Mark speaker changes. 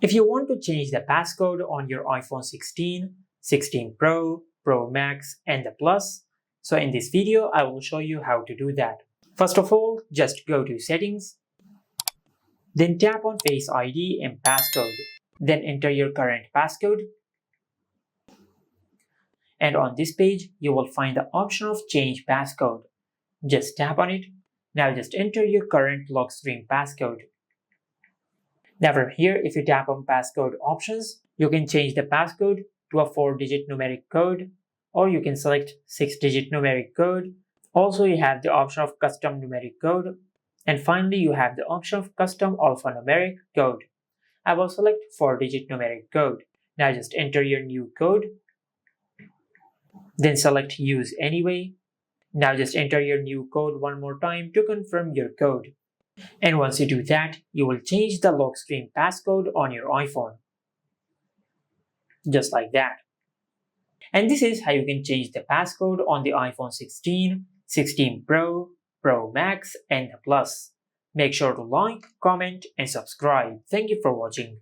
Speaker 1: If you want to change the passcode on your iPhone 16, 16 Pro, Pro Max, and the Plus, so in this video I will show you how to do that. First of all, just go to Settings, then tap on Face ID and Passcode, then enter your current passcode, and on this page you will find the option of Change Passcode. Just tap on it. Now just enter your current lock screen passcode. Now from here, if you tap on passcode options, you can change the passcode to a 4-digit numeric code, or you can select 6-digit numeric code. Also, you have the option of custom numeric code, and finally you have the option of custom alphanumeric code. I will select 4-digit numeric code. Now just enter your new code, then select use anyway. Now just enter your new code one more time to confirm your code. And once you do that, you will change the lock screen passcode on your iPhone. Just like that. And this is how you can change the passcode on the iPhone 16, 16 Pro, Pro Max, and the Plus. Make sure to like, comment, and subscribe. Thank you for watching.